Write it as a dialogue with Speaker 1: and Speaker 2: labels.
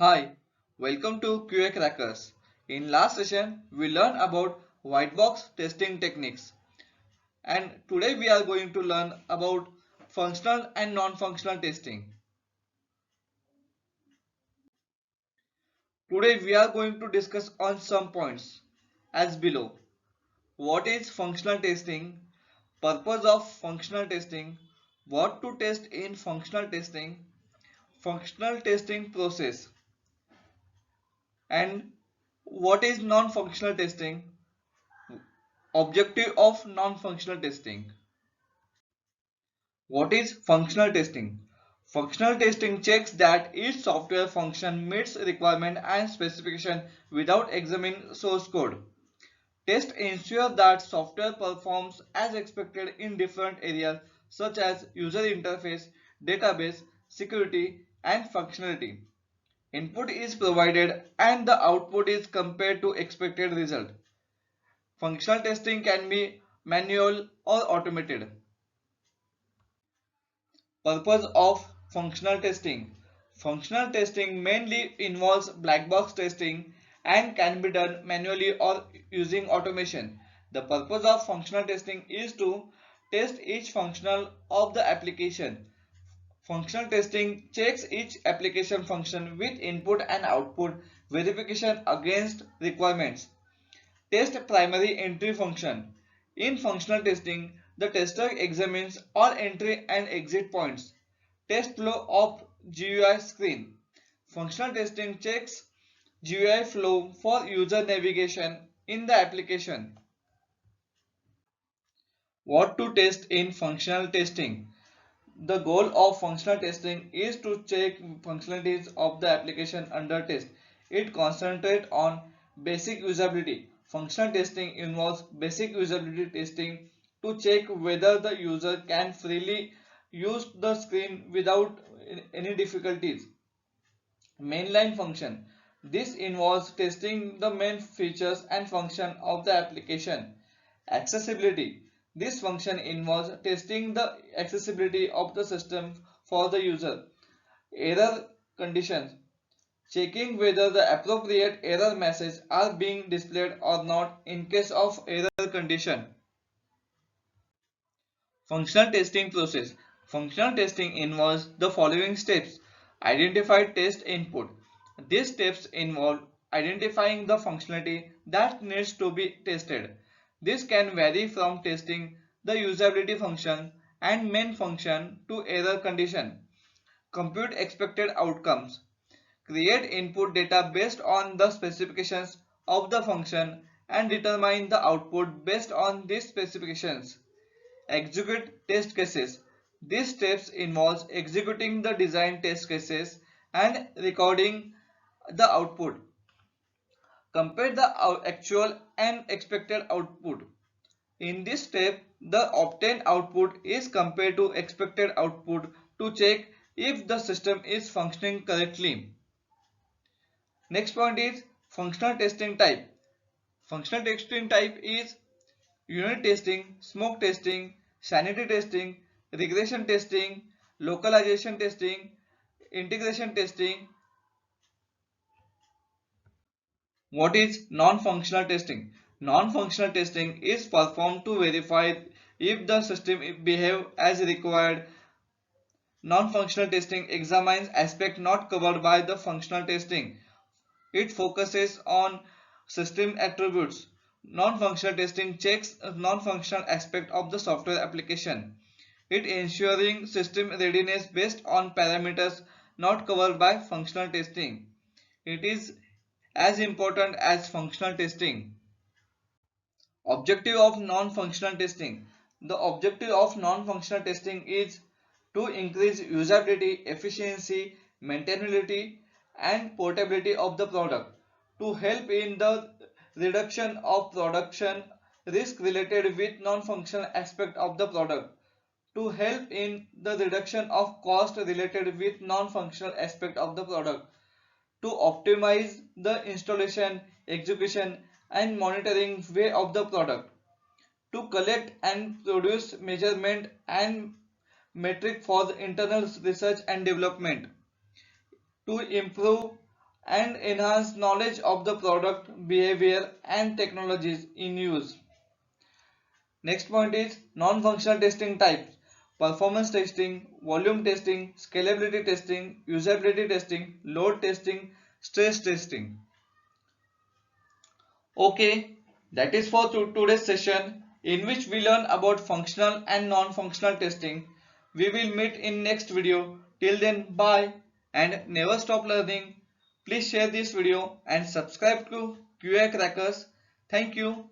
Speaker 1: Hi, welcome to QA Crackers. In last session, we learned about white box testing techniques, and today we are going to learn about functional and non-functional testing. Today we are going to discuss on some points as below. What is functional testing? Purpose of functional testing? What to test in functional testing? Functional testing process, and what is non-functional testing? Objective of non-functional testing. What is functional testing? Functional testing checks that each software function meets requirement and specification without examining source code. Tests ensure that software performs as expected in different areas such as user interface, database, security, and functionality. Input is provided and the output is compared to expected result. Functional testing can be manual or automated. Purpose of functional testing. Functional testing mainly involves black box testing and can be done manually or using automation. The purpose of functional testing is to test each functional of the application. Functional testing checks each application function with input and output verification against requirements. Test primary entry function. In functional testing, the tester examines all entry and exit points. Test flow of GUI screen. Functional testing checks GUI flow for user navigation in the application. What to test in functional testing? The goal of functional testing is to check functionalities of the application under test. It concentrates on basic usability. Functional testing involves basic usability testing to check whether the user can freely use the screen without any difficulties. Mainline function. This involves testing the main features and function of the application. Accessibility. This function involves testing the accessibility of the system for the user. Error conditions. Checking whether the appropriate error messages are being displayed or not in case of error condition. Functional testing process. Functional testing involves the following steps. Identify test input. These steps involve identifying the functionality that needs to be tested. This can vary from testing the usability function and main function to error condition. Compute expected outcomes. Create input data based on the specifications of the function and determine the output based on these specifications. Execute test cases. These steps involves executing the design test cases and recording the output. Compare the actual and expected output. In this step, the obtained output is compared to expected output to check if the system is functioning correctly. Next point is functional testing type. Functional testing type is unit testing, smoke testing, sanity testing, regression testing, localization testing, integration testing. What is non-functional testing? Non-functional testing is performed to verify if the system behaves as required. Non-functional testing examines aspects not covered by the functional testing. It focuses on system attributes. Non-functional testing checks non-functional aspect of the software application. It ensuring system readiness based on parameters not covered by functional testing. It is as important as functional testing. Objective of non-functional testing. The objective of non-functional testing is to increase usability, efficiency, maintainability, and portability of the product, to help in the reduction of production risk related with non-functional aspect of the product, to help in the reduction of cost related with non-functional aspect of the product, to optimize the installation, execution, and monitoring way of the product, to collect and produce measurement and metric for the internal research and development, to improve and enhance knowledge of the product, behavior and technologies in use. Next point is non-functional testing types. Performance testing, volume testing, scalability testing, usability testing, load testing, stress testing. Okay, that is for today's session in which we learn about functional and non-functional testing. We will meet in next video. Till then, bye and never stop learning. Please share this video and subscribe to QA Crackers. Thank you.